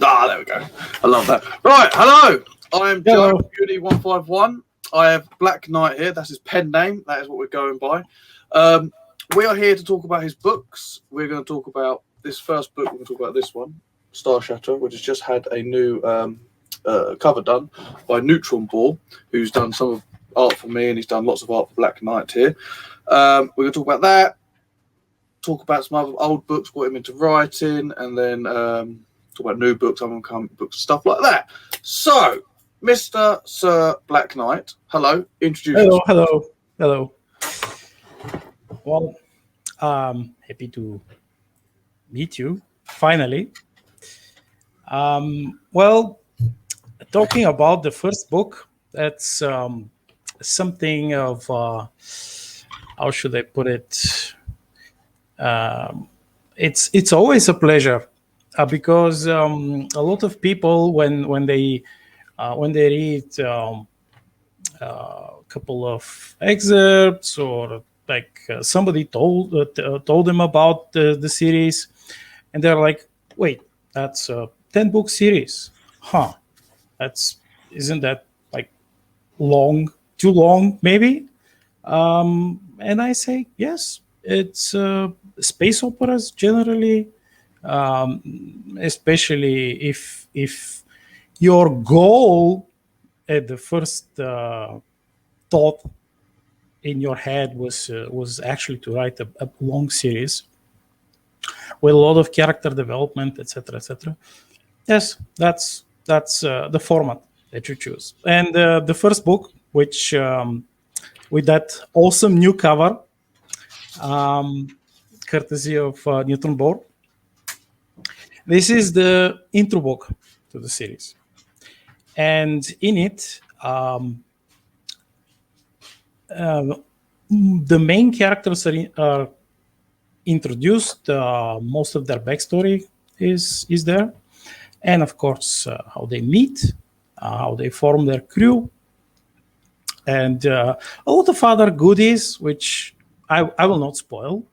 Ah, there we go. I love that. Right, hello. I'm Joe Beauty151. I have Black Knight here. That's his pen name. That is what we're going by. We are here to talk about his books. We're going to talk about this first book. We're going to talk about this one, StarShatter, which has just had a new cover done by NeutronBoar, who's done some of art for me, and he's done lots of art for Black Knight here. We're going to talk about that, talk about some other old books, what him into writing, and then talk about new books, upcoming books, stuff like that. So, Mr. Sir Black Knight, hello. Introduce yourself. Hello. Well, happy to meet you finally. Well, talking about the first book, that's something of how should I put it? It's always a pleasure because a lot of people when they read a couple of excerpts or like somebody told them about the series, and they're like, "Wait, that's a 10-book series, huh? Isn't that like long? Too long, maybe?" And I say, yes, it's space operas generally, especially if your goal at the first thought in your head was actually to write a long series with a lot of character development, etc., etc. Yes, that's the format that you choose. And the first book, which with that awesome new cover, courtesy of NeutronBoar, this is the intro book to the series. And in it, the main characters are introduced. Most of their backstory is there, and of course how they meet, how they form their crew, and a lot of other goodies which I will not spoil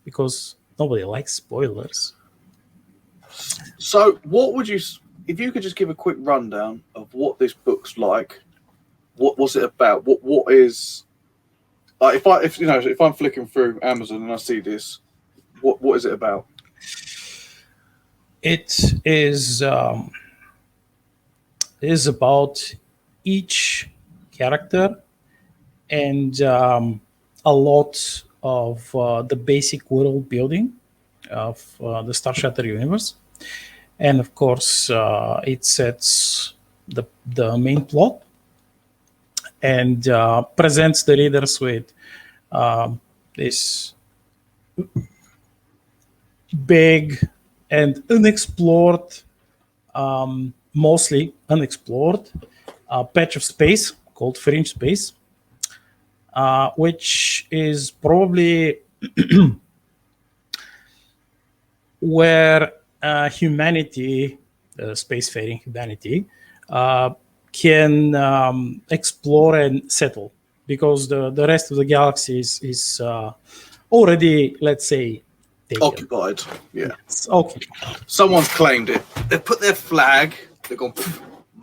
because nobody likes spoilers. So, what would you, if you could just give a quick rundown of what this book's like? What was it about? What is, like, if I'm flicking through Amazon and I see this, what is it about? It is about each character and a lot of the basic world building of the StarShatter universe, and of course it sets the main plot and presents the readers with this big and unexplored, mostly unexplored patch of space called Fringe Space, which is probably where humanity, spacefaring humanity, can explore and settle, because the rest of the galaxy is already, let's say, taken. Occupied. Yeah. It's occupied. Someone's claimed it. They put their flag. They've gone,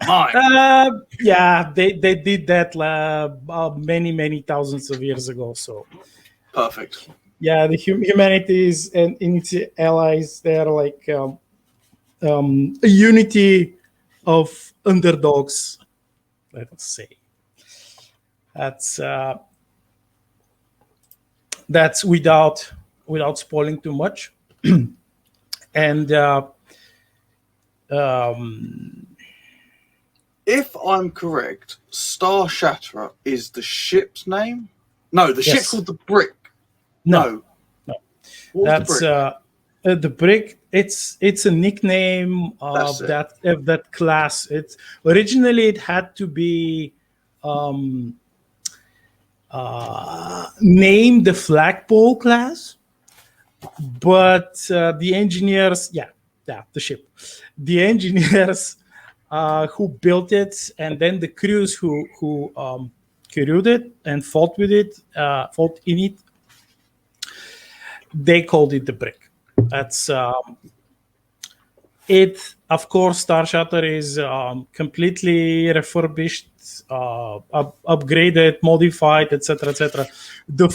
mine. Yeah, they did that many thousands of years ago. So Perfect. yeah, the humanities and its allies, they're like a unity of underdogs, let us say. That's without spoiling too much. And if I'm correct, StarShatter is the ship's name? No, the ship's called the Brick. No. That's the Brick. It's a nickname of that class. It's originally it had to be named the Flagpole class, but the engineers, the ship, the engineers who built it, and then the crews who crewed it and fought with it, fought in it. They called it the brick. That's it. Of course, StarShatter is completely refurbished, upgraded, modified, etc., etc. The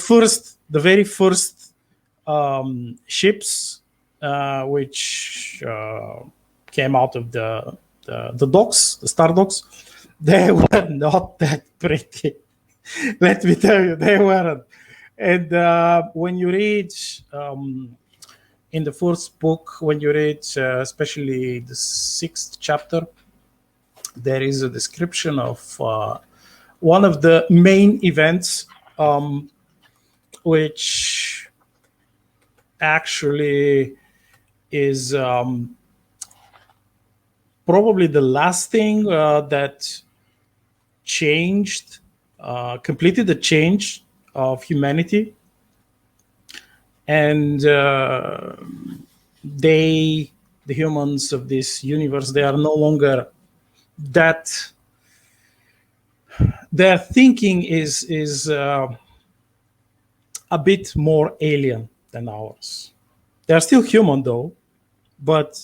very first ships which came out of the docks, the Star docks, they were not that pretty. Let me tell you, they weren't. And when you read in the first book, when you read especially the 6th chapter, there is a description of one of the main events, which actually is probably the last thing that changed, completed the change of humanity. And the humans of this universe, they are no longer that. Their thinking is a bit more alien than ours. They are still human though, but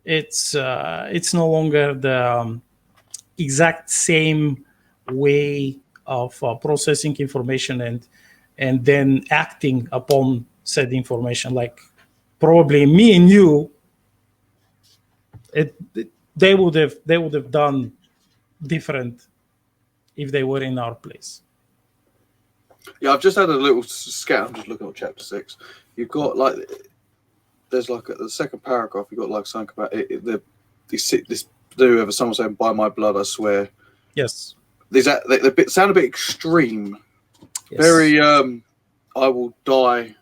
it's no longer the exact same way of processing information and then acting upon said information. Like probably me and you, they would have done different if they were in our place. Yeah, I've just had a little scan. I'm just looking at chapter 6. You've got like, there's like the second paragraph. You've got like something about this. Do ever someone saying, "By my blood, I swear." Yes. They sound a bit extreme. Yes. Very. I will die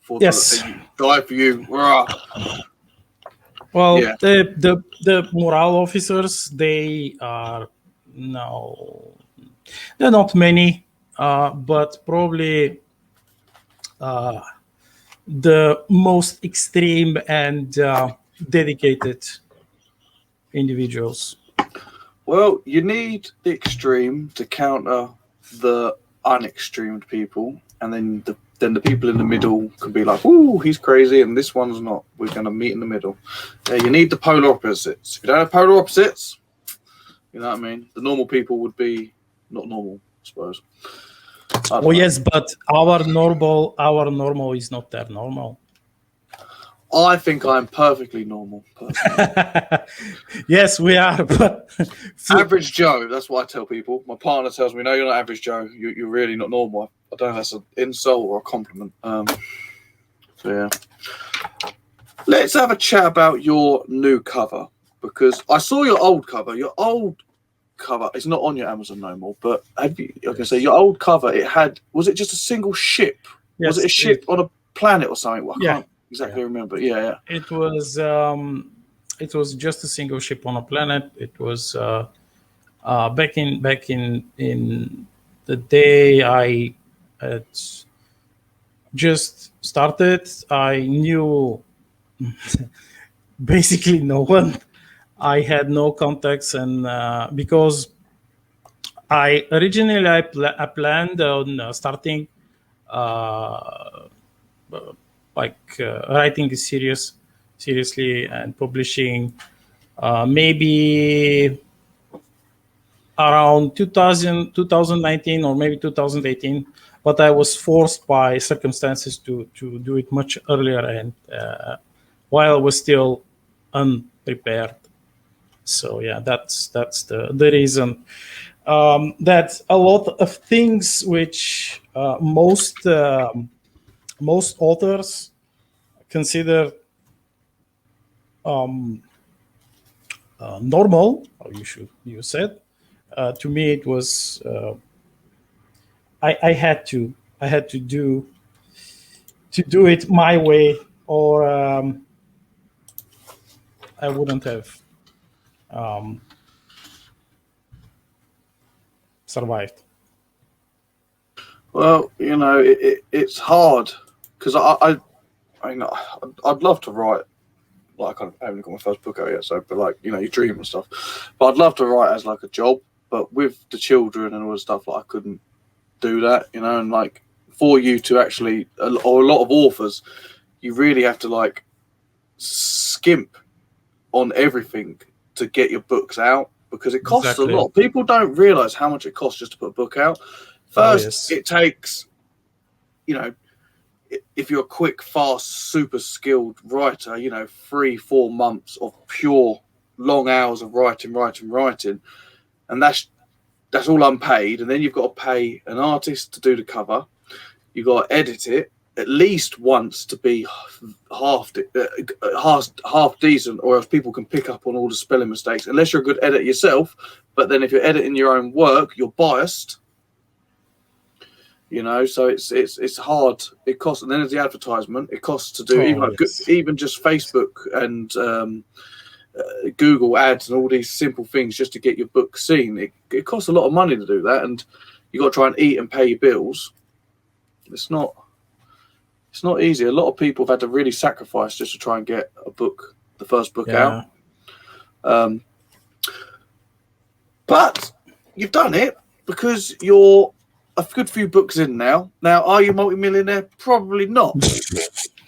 for yes. Die for you. Well, yeah. the morale officers, they're not many, but probably the most extreme and dedicated individuals. Well, you need the extreme to counter the unextremed people, and then the people in the middle can be like, "Ooh, he's crazy," and this one's not. We're going to meet in the middle. Yeah, you need the polar opposites. If you don't have polar opposites, you know what I mean. The normal people would be not normal, I suppose. Yes, but our normal is not their normal. I think I'm perfectly normal. Yes, we are. But average Joe. That's what I tell people. My partner tells me, "No, you're not average Joe. You're really not normal." I don't know if that's an insult or a compliment. So yeah, let's have a chat about your new cover, because I saw your old cover. Your old cover is not on your Amazon no more. But have you? I can say your old cover. Was it just a single ship? Yes, was it a ship on a planet or something? Well, I can't exactly remember. Yeah. It was just a single ship on a planet. It was back in the day I had just started. I knew basically no one. I had no contacts, and because I originally planned on starting writing this seriously and publishing maybe around 2019 or maybe 2018, but I was forced by circumstances to do it much earlier, and while I was still unprepared. So yeah, that's the reason. That a lot of things which most authors consider normal, or you said, to me it was I had to do it my way, or I wouldn't have survived. Well, you know, it's hard because I'd love to write like I haven't got my first book out yet, so but like you dream and stuff. But I'd love to write as like a job, but with the children and all the stuff, like I couldn't do that, and like for you to actually, or a lot of authors, you really have to like skimp on everything to get your books out because it costs a lot. People don't realize how much it costs just to put a book out. First, it takes, if you're a quick, fast, super skilled writer, 3-4 months of pure long hours of writing, and that's all unpaid. And then you've got to pay an artist to do the cover. You've got to edit it at least once to be half decent, or else people can pick up on all the spelling mistakes. Unless you're a good editor yourself, but then if you're editing your own work, you're biased. So it's hard. It costs, and then there's the advertisement. It costs to do even just Facebook and Google ads and all these simple things just to get your book seen. It costs a lot of money to do that, and you got to try and eat and pay your bills. It's not easy. A lot of people have had to really sacrifice just to try and get the first book out. But you've done it because you're a good few books in now. Now, are you multi-millionaire? Probably not.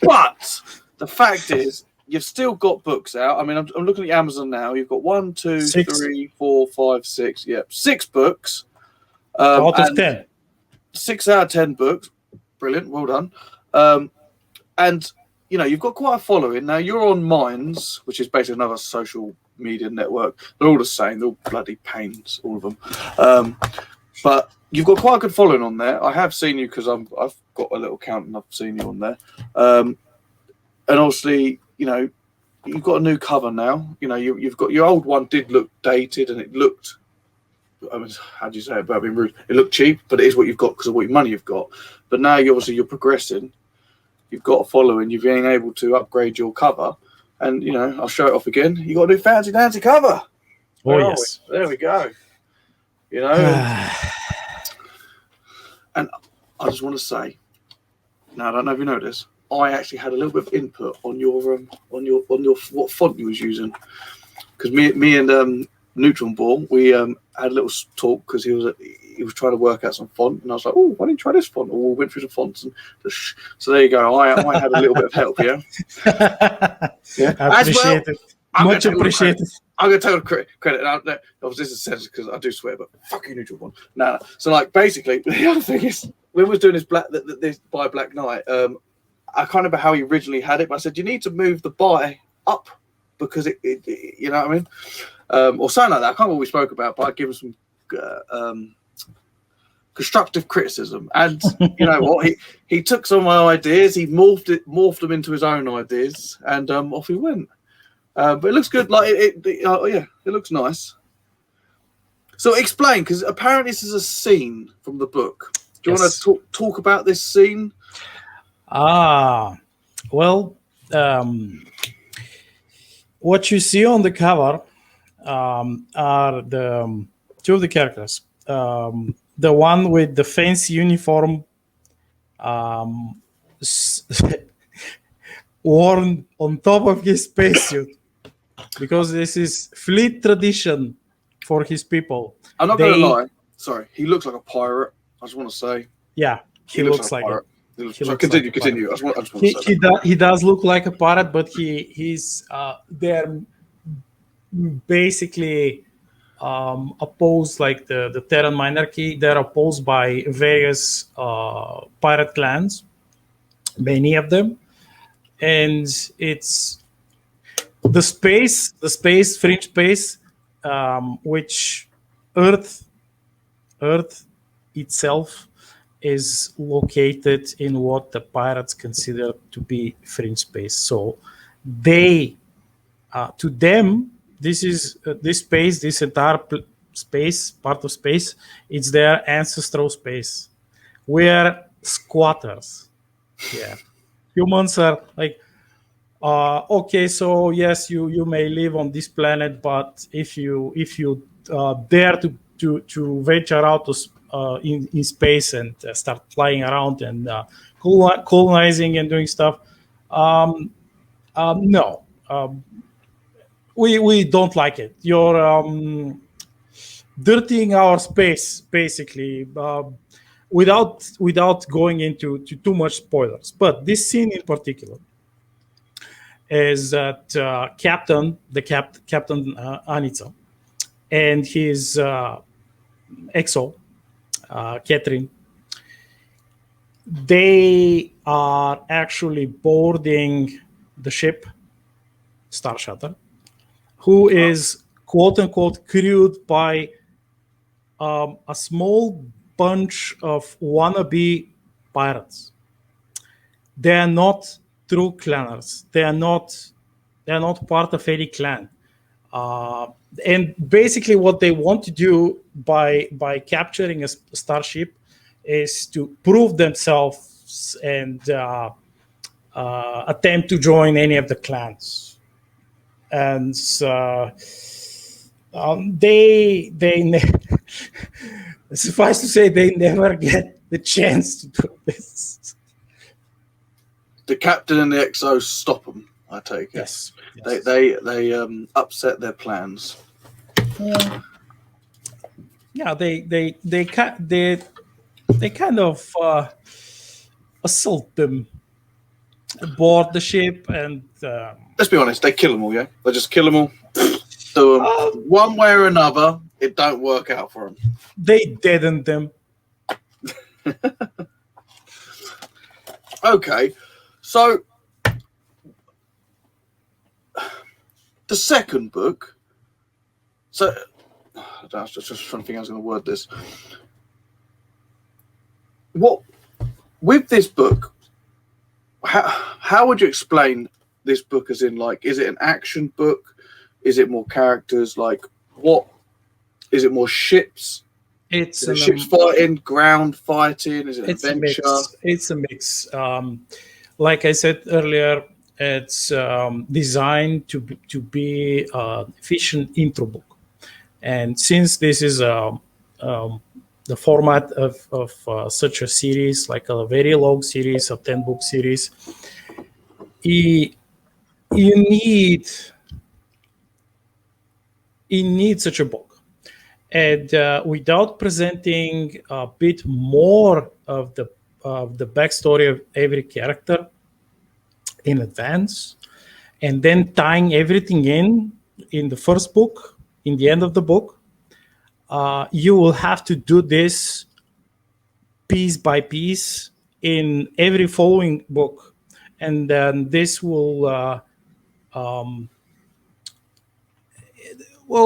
But the fact is, you've still got books out. I mean, I'm looking at Amazon now. You've got 1, 2, 3, 4, 5, 6. Yeah, 6 books. Out of 10. 6 out of 10 books. Brilliant. Well done. And, you've got quite a following. Now, you're on Minds, which is basically another social media network. They're all the same. They're all bloody pains, all of them. But you've got quite a good following on there. I have seen you because I've got a little account and I've seen you on there. And obviously, you've got a new cover now. You've got your old one did look dated and it looked, I mean, how do you say it without being rude? It looked cheap, but it is what you've got because of what money you've got. But now you're progressing. You've got a following. You've been able to upgrade your cover. And, I'll show it off again. You got a new fancy dancy cover. Yes. There we go. And I just want to say, now I don't know if you know this, I actually had a little bit of input on your what font you was using, because me and NeutronBoar, we had a little talk because he was trying to work out some font, and I was like, oh, why don't you try this font? Or we went through the fonts, and so there you go. I had a little bit of help, yeah. Yeah, I appreciate it. Much appreciated. I'm going to take the credit. Obviously, this is sensitive because I do swear, but fuck you, NeutronBoar. No. So, like, basically, the other thing is, when we was doing this by Black Knight, I can't remember how he originally had it, but I said, you need to move the buy up because it you know what I mean? Or something like that. I can't remember what we spoke about, but I give him some constructive criticism. And you know what? He took some of my ideas, he morphed them into his own ideas, and off he went. But it looks good. Like it looks nice. So explain, because apparently this is a scene from the book. Do you want to talk about this scene? Well, what you see on the cover are the two of the characters. The one with the fancy uniform worn on top of his spacesuit, because this is fleet tradition for his people. I'm not going to lie. Sorry, he looks like a pirate. I just want to say. Yeah, he looks like a pirate. Continue. I just want to say he does look like a pirate, but he's they're basically opposed, like the Terran monarchy. They're opposed by various pirate clans, many of them, and it's the fringe space, which Earth itself is located in what the pirates consider to be fringe space. So they, to them, this is this space, this entire part of space, it's their ancestral space. We're squatters. Yeah, humans are like, okay, so yes, you may live on this planet, but if you dare to venture out in space and start flying around and colonizing and doing stuff, no, we don't like it. You're dirtying our space, basically, without going into too much spoilers. But this scene in particular is that Captain Anita and his EXO, Catherine, they are actually boarding the ship StarShatter, who is quote unquote crewed by a small bunch of wannabe pirates. They are not true clanners. They are not part of any clan. And basically, what they want to do by capturing a starship is to prove themselves and attempt to join any of the clans. And they suffice to say, they never get the chance to do this. The captain and the EXO stop them, I take it. Yes. They upset their plans. Yeah, they kind of assault them aboard the ship, and let's be honest, they kill them all. Yeah, they just kill them all. So one way or another, it don't work out for them. They deadened them. Okay, so the second book. So I was just trying to think how I was going to word this. What with this book? How would you explain this book? As in, like, is it an action book? Is it more characters? Like, what is it? More ships? It's ships fighting, ground fighting. Is it an adventure? It's a mix. Like I said earlier, it's designed to be an efficient intro book. And since this is the format of such a series, like a very long series, a 10-book series, you need such a book. And without presenting a bit more of the backstory of every character in advance, and then tying everything in the first book, in the end of the book, you will have to do this piece by piece in every following book, and then this will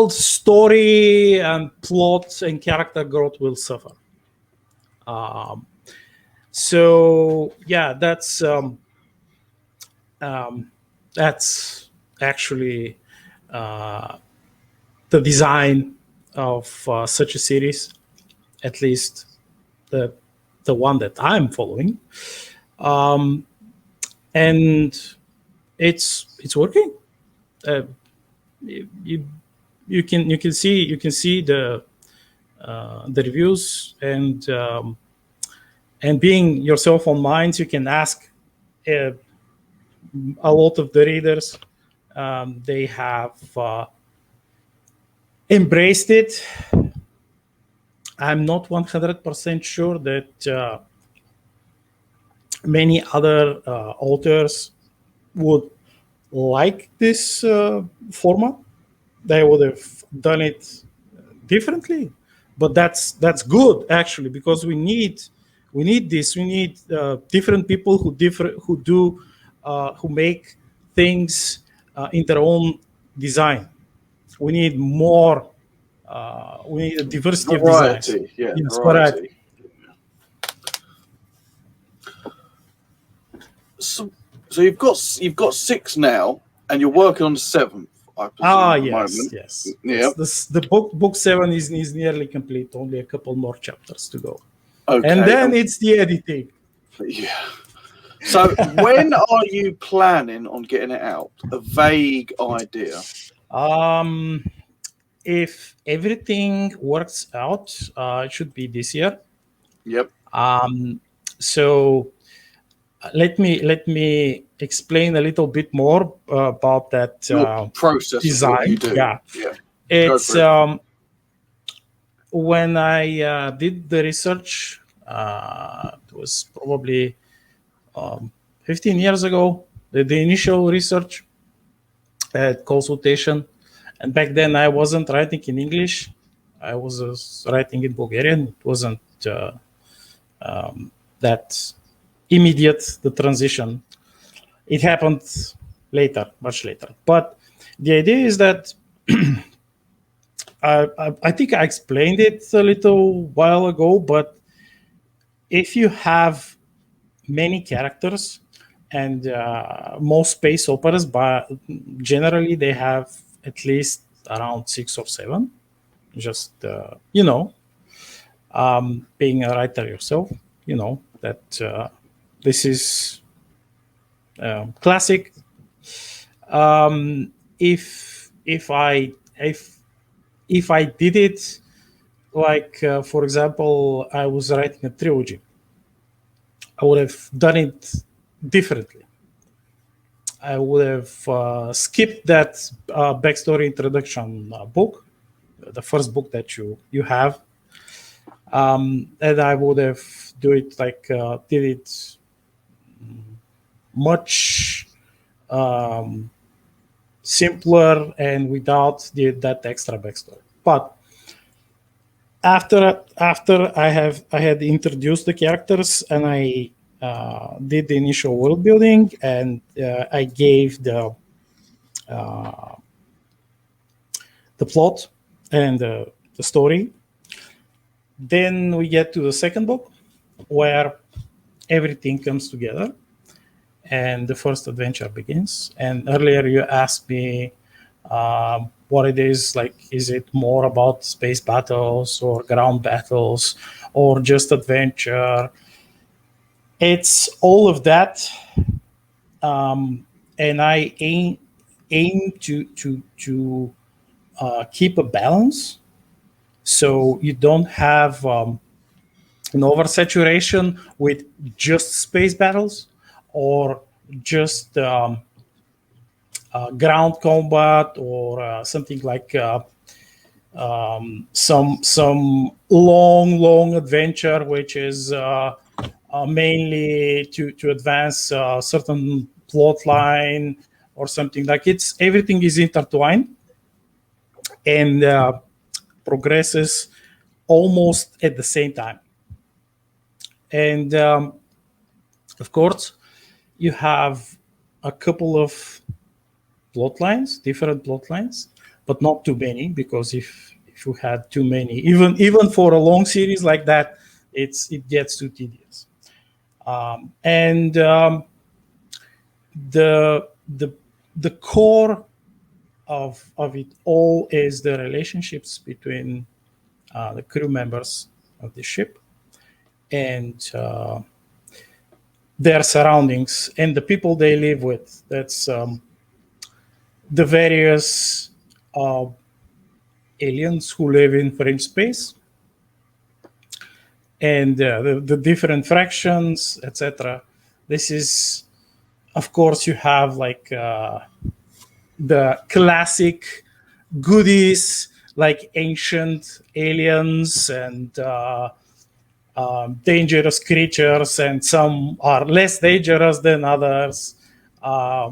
story and plot and character growth will suffer. So yeah, that's actually the design of such a series, at least the one that I'm following, and it's working. You can see the reviews, and being yourself on Minds, you can ask a lot of the readers. They have embraced it. I'm not 100% sure that many other authors would like this format. They would have done it differently, but that's good, actually, because we need this. We need different people who make things in their own design. We need more. We need a diversity of designs. Yeah, yes, variety. So you've got 6 now, and you're working on the 7th. Yes. Yeah. The book 7 is nearly complete. Only a couple more chapters to go. Okay. And then it's the editing. Yeah. So when are you planning on getting it out? A vague idea. If everything works out, it should be this year. Yep. So let me explain a little bit more about that Your process design. of what you do. Yeah, it's when I did the research. It was probably 15 years ago. The initial research at consultation, and back then I wasn't writing in English. I was writing in Bulgarian. It wasn't that immediate, the transition. It happened later, much later. But the idea is that I think I explained it a little while ago, but if you have many characters, and most space operas, but generally they have at least around 6 or 7. Just, being a writer yourself, you know that this is classic. If I did it like, for example, I was writing a trilogy, I would have done it differently. I would have skipped that backstory introduction book, the first book that you have, and I would have did it much simpler and without that extra backstory. But after I had introduced the characters and I did the initial world building, and I gave the plot and the story. Then we get to the second book, where everything comes together, and the first adventure begins. And earlier you asked me what it is like. Is it more about space battles or ground battles or just adventure? It's all of that, and I aim to keep a balance, so you don't have an oversaturation with just space battles or just ground combat or something like some long adventure, which is mainly to advance a certain plot line or something like it's everything is intertwined and progresses almost at the same time. And of course, you have a couple of plot lines, different plot lines, but not too many, because if you had too many, even for a long series like that, it gets too tedious. The core of it all is the relationships between the crew members of the ship and their surroundings and the people they live with. That's the various aliens who live in French space and the different fractions, etc. This is, of course, you have like the classic goodies like ancient aliens and dangerous creatures, and some are less dangerous than others. I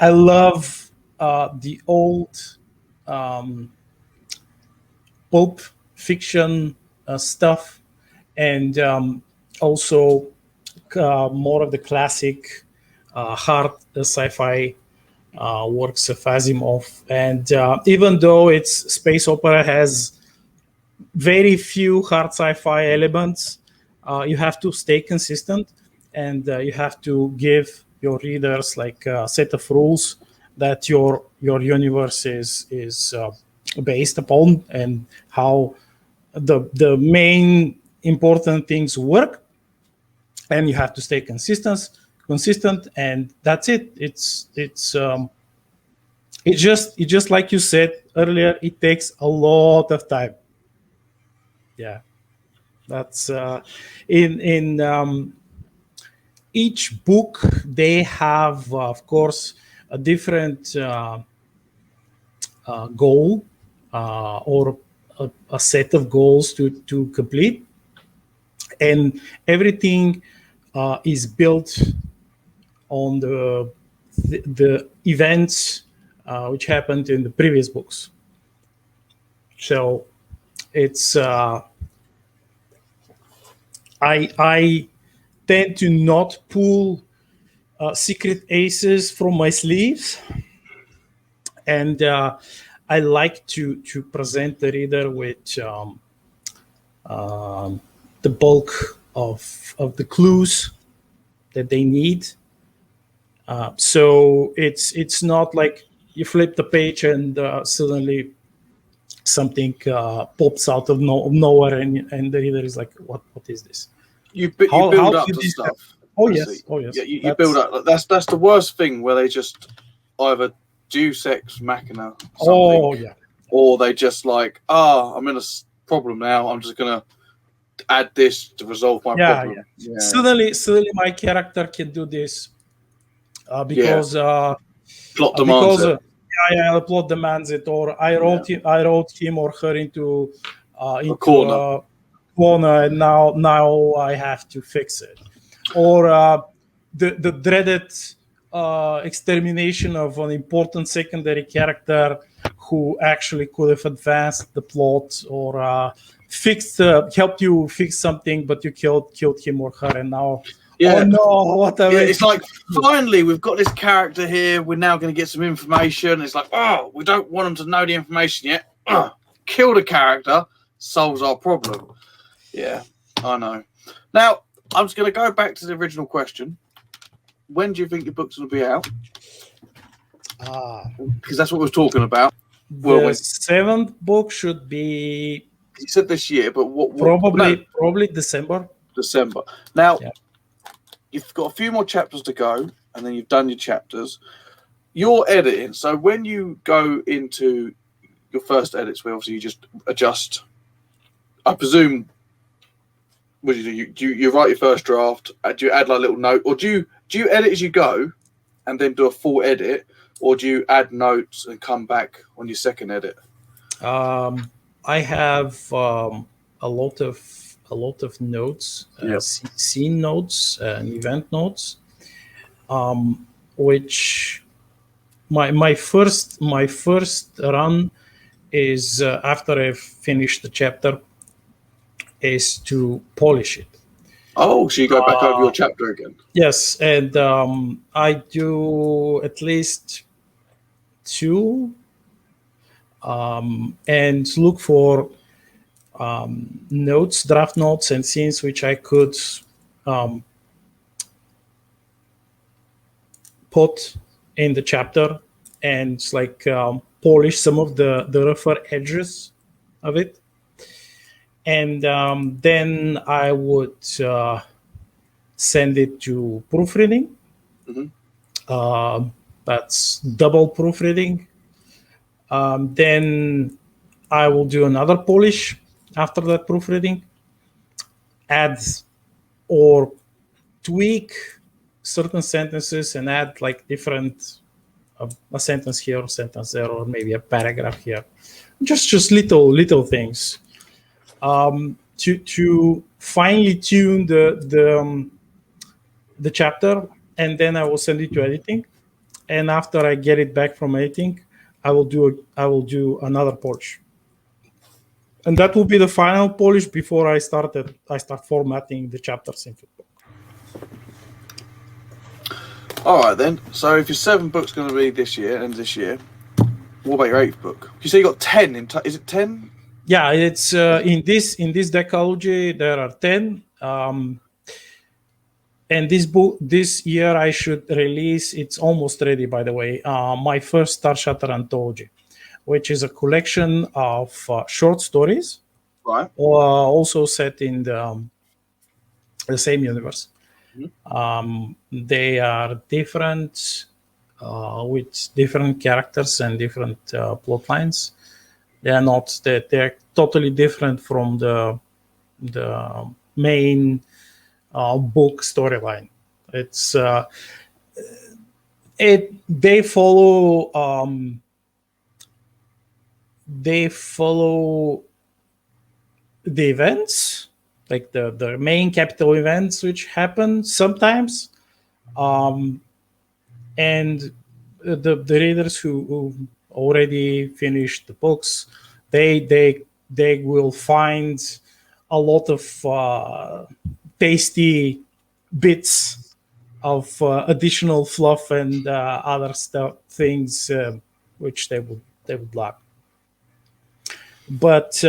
love the old pulp fiction stuff, and also more of the classic hard sci-fi works of Asimov. And even though it's space opera has very few hard sci-fi elements, you have to stay consistent, and you have to give your readers like a set of rules that your universe is based upon, and how the main important things work, and you have to stay consistent, and that's it. It's just like you said earlier, it takes a lot of time. Yeah, that's each book, they have, of course, a different goal or a set of goals to complete. And everything is built on the events which happened in the previous books. So it's I tend to not pull secret aces from my sleeves, and I like to present the reader with the bulk of the clues that they need. So it's not like you flip the page and suddenly something pops out of nowhere, and the reader is like, "What is this?" You build up did to this stuff. Oh I yes, see. oh yes. Yeah, you build up. That's the worst thing, where they just either Deus Ex Machina something, Oh yeah. or they just like, I'm in a problem now. I'm just gonna add this to resolve my problem. Yeah. Suddenly, my character can do this because Plot demands it. the plot demands it, or I wrote him or her into a corner. And now I have to fix it, or the dreaded extermination of an important secondary character who actually could have advanced the plot or helped you fix something, but you killed him or her, and now oh no, what a it's like, finally we've got this character here, we're now going to get some information. It's like, we don't want them to know the information yet. Kill the character, solves our problem. Yeah, I know. Now I'm just going to go back to the original question. When do you think your book's going to be out? Because that's what we're talking about. The seventh book should be, you said this year, but probably December. Now, you've got a few more chapters to go, and then you've done your chapters. Your editing. So when you go into your first edits, where obviously you just adjust, I presume, what do you do? You write your first draft. Do you add like a little note, or do you edit as you go, and then do a full edit, or do you add notes and come back on your second edit? I have a lot of notes, scene notes and event notes, which my first run is after I've finished the chapter is to polish it. Oh, so you go back over your chapter again? Yes, and I do at least 2, and look for notes, draft notes, and scenes which I could put in the chapter, and like polish some of the rougher edges of it. And then I would send it to proofreading. That's double proofreading. Then I will do another polish after that proofreading, add or tweak certain sentences and add like different, a sentence here, a sentence there, or maybe a paragraph here. Just little things. To finely tune the chapter, and then I will send it to editing. And after I get it back from editing, I will do another polish. And that will be the final polish before I start formatting the chapters in Flipbook. All right then. So if your 7th book's going to be this year, what about your 8th book? You say you got 10 in. Is it 10? Yeah, it's in this decalogy there are 10. And this year I should release. It's almost ready, by the way. My first StarShatter anthology, which is a collection of short stories, right? Also set in the same universe. They are different, with different characters and different plot lines. They're totally different from the main book storyline. It's they follow the events, like the main capital events which happen sometimes, and the readers who already finished the books, they will find a lot of tasty bits of additional fluff and other things which they would like. But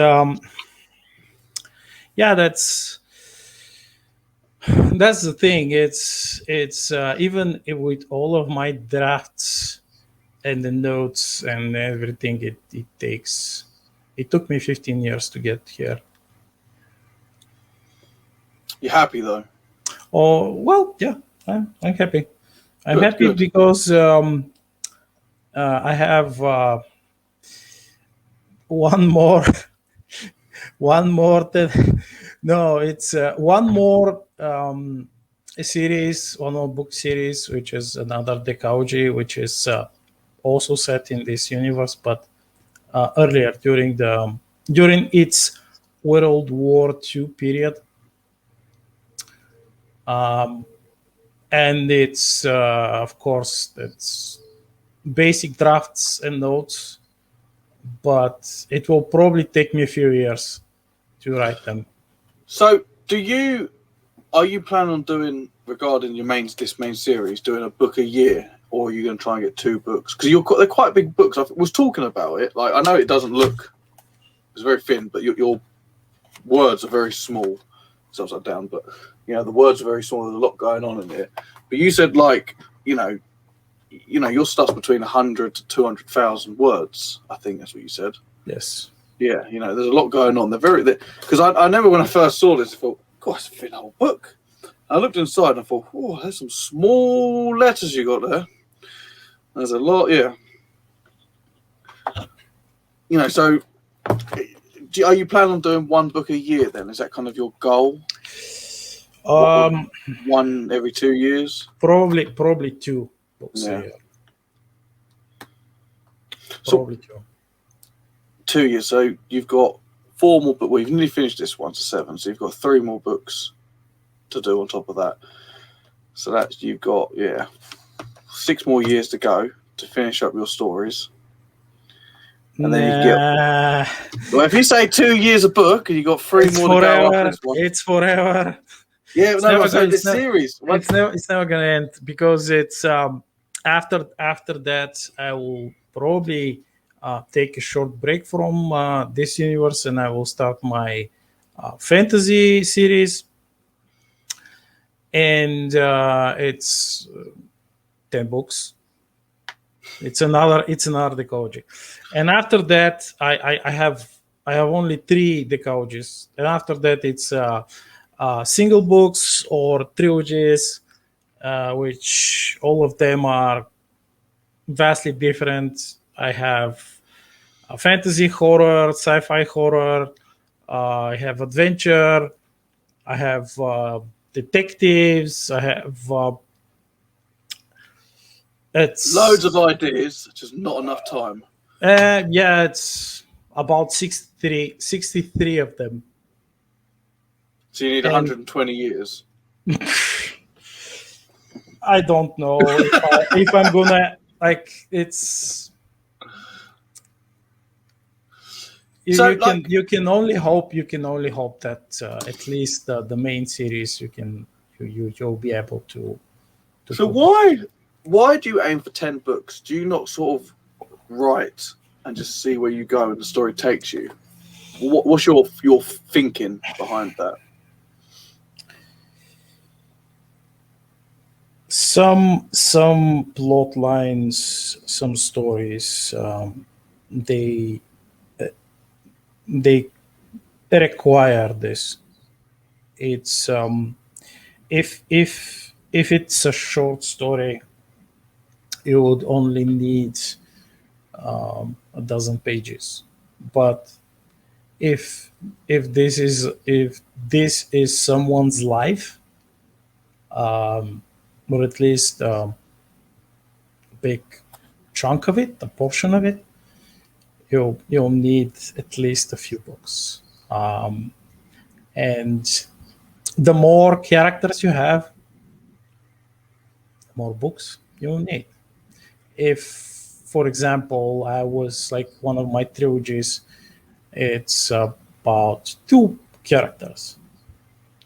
yeah, that's the thing. It's even with all of my drafts and the notes and everything, it took me 15 years to get here. You're happy though? Oh well, yeah, I'm happy. I'm Good, happy good. because I have one more no, it's one more series, one more book series, which is another Dekauji, which is also set in this universe, but earlier during its World War II period. And it's of course it's basic drafts and notes, but it will probably take me a few years to write them. So, are you planning on doing, regarding this main series, doing a book a year, or are you going to try and get 2 books? Because they're quite big books. I was talking about it. Like, I know it doesn't look, it's very thin, but your words are very small. It's upside down, but the words are very small. There's a lot going on in there. But you said, like, your stuff's between 100 to 200,000 words. I think that's what you said. Yes. Yeah, there's a lot going on. Because I remember when I first saw this, I thought, God, it's a thin old book. I looked inside and I thought, oh, there's some small letters you got there. There's a lot, yeah. So are you planning on doing 1 book a year then? Is that kind of your goal? One every 2 years? Probably 2 books a year. Probably 2. 2 years. So you've got 4 more books. Well, you've nearly finished this one to 7, so you've got 3 more books to do on top of that. So that's, you've got 6 more years to go to finish up your stories. And then you get. Well, if you say 2 years a book and you got 3 more to go after this one, it's forever. Yeah, this series. It's never gonna end, because it's after that I will probably take a short break from this universe, and I will start my fantasy series, and it's 10 books. It's another Dekauji, and after that I have only 3 Dekaujis, and after that it's single books or trilogies, which all of them are vastly different. I have a fantasy horror, sci-fi horror, I have adventure, I have detectives, I have it's loads of ideas, just not enough time. Yeah, it's about 63 of them. So you need 120 years. I don't know if I'm gonna, like, it's. You can only hope that at least the main series you'll be able to so why do you aim for 10 books? Do you not sort of write and just see where you go and the story takes you? What's your thinking behind that? Some plot lines, some stories, they require this. It's if it's a short story, you would only need a dozen pages. But if this is, someone's life, or at least a big chunk of it, a portion of it, you'll need at least a few books. And the more characters you have, the more books you'll need. If, for example, I was like one of my trilogies, it's about 2 characters,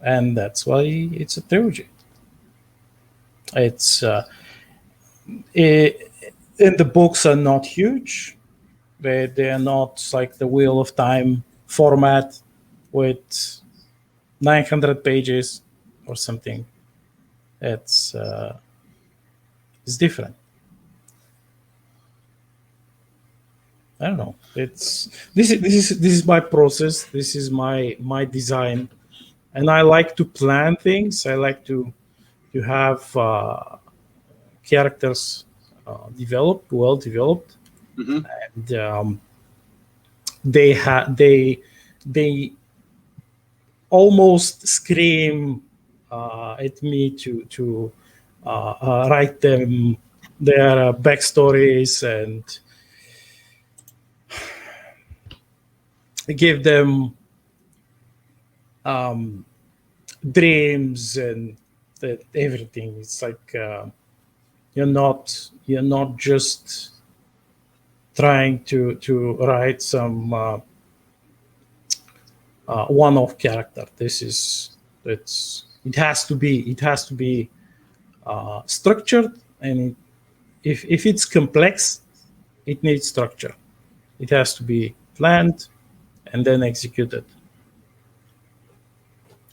and that's why it's a trilogy. It's and the books are not huge. They're not like the Wheel of Time format with 900 pages or something. It's different. I don't know. This is my process. This is my design, and I like to plan things. I like to have characters well developed, and they almost scream at me to write them their backstories and give them dreams and everything. It's like you're not just trying to write some one-off character. It has to be structured, and if it's complex, it needs structure. It has to be planned and then executed.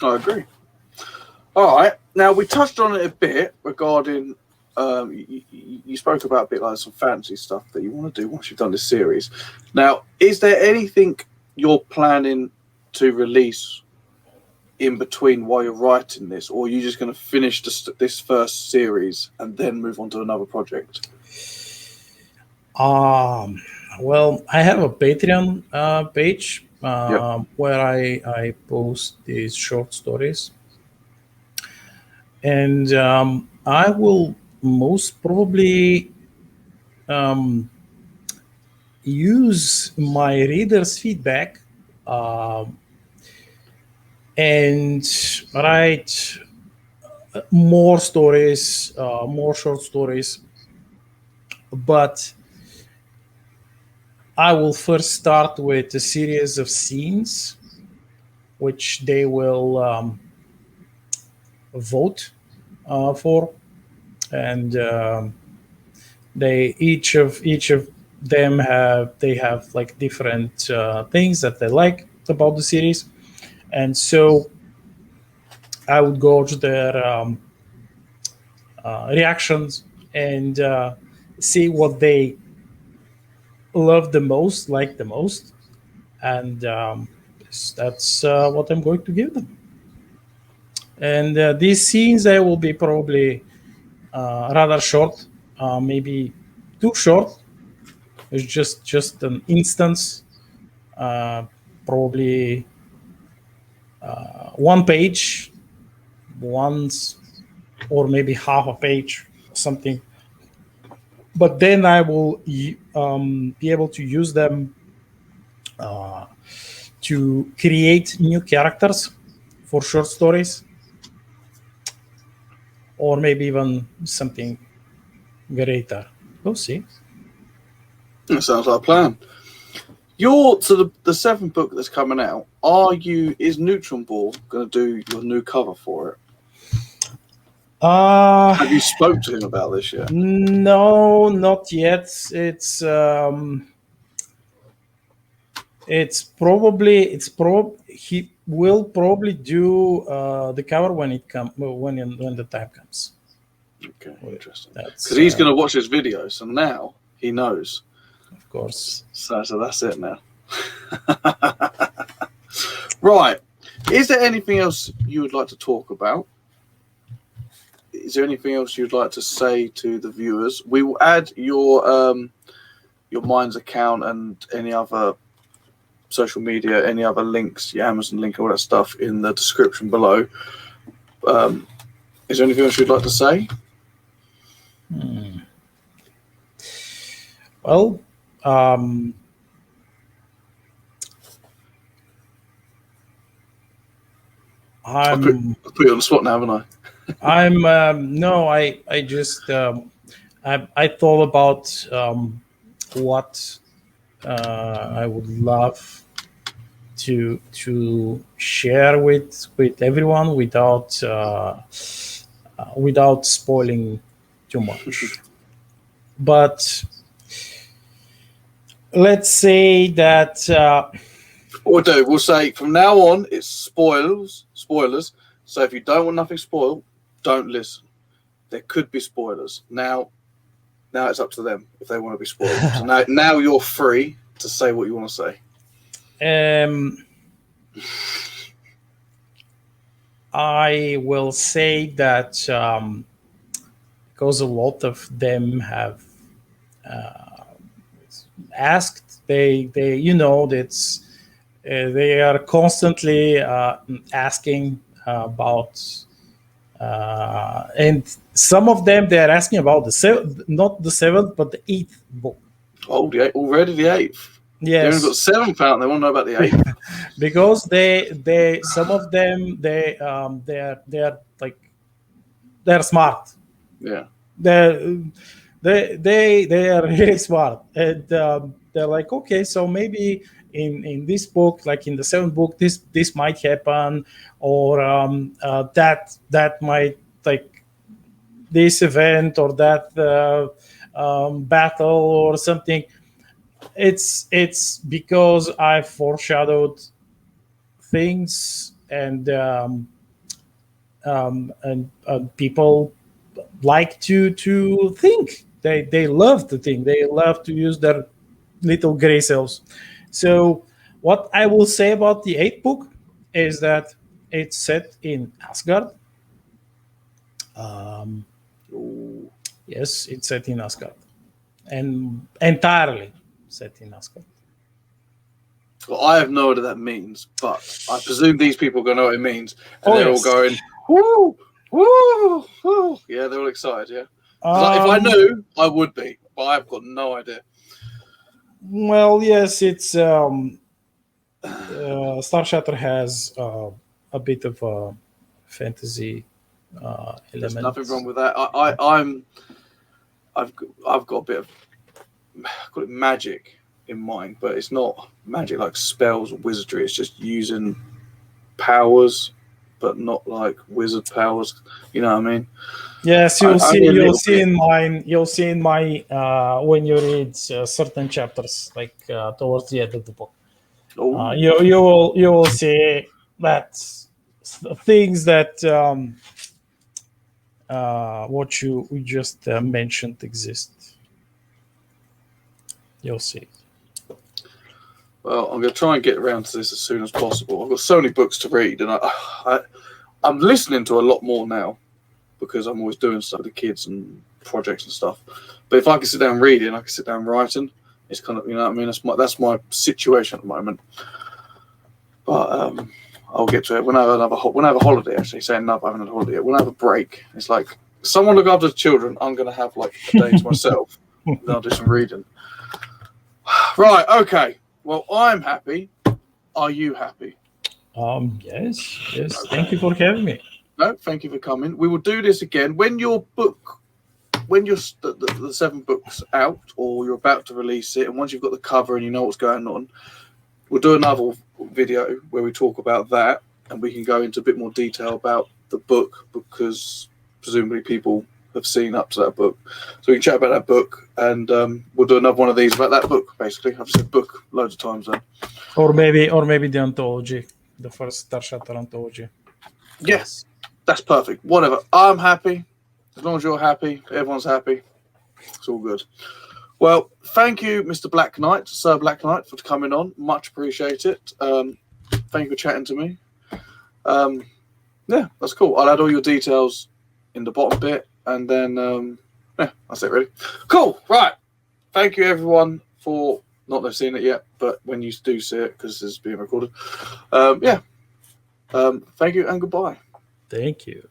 I agree. All right. Now, we touched on it a bit regarding, you spoke about a bit like some fantasy stuff that you want to do once you've done this series. Now, is there anything you're planning to release in between while you're writing this, or are you just going to finish this first series and then move on to another project? Well, I have a Patreon page where I post these short stories, and I will most probably use my readers' feedback and write more stories, more short stories, but I will first start with a series of scenes, which they will vote for, and they each of them have like different things that they like about the series, and so I would go to their reactions and see what they love the most, like the most, and that's what I'm going to give them. And these scenes, they will be probably rather short, maybe too short. It's just an instance, probably 1 page once, or maybe half a page, something. But then I will be able to use them to create new characters for short stories, or maybe even something greater. We'll see. That sounds like a plan. So the 7th book that's coming out, is NeutronBoar going to do your new cover for it? Have you spoke to him about this yet? No, not yet. He will probably do the cover when the time comes. Okay, interesting. Because he's going to watch this video, so now he knows. Of course. So that's it now. Right. Is there anything else you would like to talk about? Is there anything else you'd like to say to the viewers? We will add your Minds account and any other social media, any other links, your Amazon link, all that stuff in the description below. Is there anything else you'd like to say? Well, I put you on the spot now, haven't I? no, I just I thought about what I would love to share with everyone without spoiling too much. But let's say that What we'll do, we'll say from now on it's spoilers. So if you don't want nothing spoiled, don't listen. There could be spoilers. Now it's up to them if they want to be spoiled. So now you're free to say what you want to say. I will say that because a lot of them have asked, they that's they are constantly asking about, and some of them they are asking about not the seventh, but the eighth book. Oh, already the eighth. Yes, they only got 7th out. And they want to know about the 8th because they some of them they are like they're smart. Yeah, they are really smart, and they're like, okay, so maybe in this book, like in the 7th book, this might happen, or that might, like, this event or that battle or something. It's because I foreshadowed things, and people like to think. They love to think. They love to use their little gray cells. So what I will say about the 8th book is that it's set in Asgard. Yes, it's set in Asgard, and entirely set in Asgard. Well, I have no idea what that means, but I presume these people are going to know what it means, and they're all going, woo, woo, woo. Yeah, they're all excited, yeah. If I knew, I would be, but I've got no idea. Well, yes, it's StarShatter has a bit of a fantasy element. There's nothing wrong with that. I've got a bit of, call it magic in mind, but it's not magic like spells or wizardry. It's just using powers, but not like wizard powers. You know what I mean? Yes, you'll see in mine. You'll see in my when you read certain chapters, like towards the end of the book. You will see that things that what we just mentioned exist. You'll see. Well, I'm going to try and get around to this as soon as possible. I've got so many books to read, and I'm listening to a lot more now because I'm always doing stuff with the kids and projects and stuff. But if I can sit down reading, I can sit down writing. It's kind of, you know what I mean? That's my situation at the moment. But I'll get to it. When I have a holiday, actually, saying no, I haven't had a holiday yet. When I have a break, it's like, someone look after the children. I'm going to have like a day to myself. Then I'll do some reading. Right, okay. Well, I'm happy. Are you happy? Yes. Okay. Thank you for having me. No, thank you for coming. We will do this again when the 7 books out, or you're about to release it, and once you've got the cover and you know what's going on, we'll do another video where we talk about that, and we can go into a bit more detail about the book, because presumably people have seen up to that book. So we can chat about that book, and we'll do another one of these about that book, basically. I've said book loads of times then. Or maybe the anthology, the first StarShatter anthology. Yes, that's perfect. Whatever. I'm happy. As long as you're happy, everyone's happy. It's all good. Well, thank you, Mr. Black Knight, Sir Black Knight, for coming on. Much appreciate it. Thank you for chatting to me. Yeah, that's cool. I'll add all your details in the bottom bit, and then yeah, that's it really. Cool. Right. Thank you everyone for not seeing it yet, but when you do see it, because this is being recorded. Yeah. Thank you and goodbye. Thank you.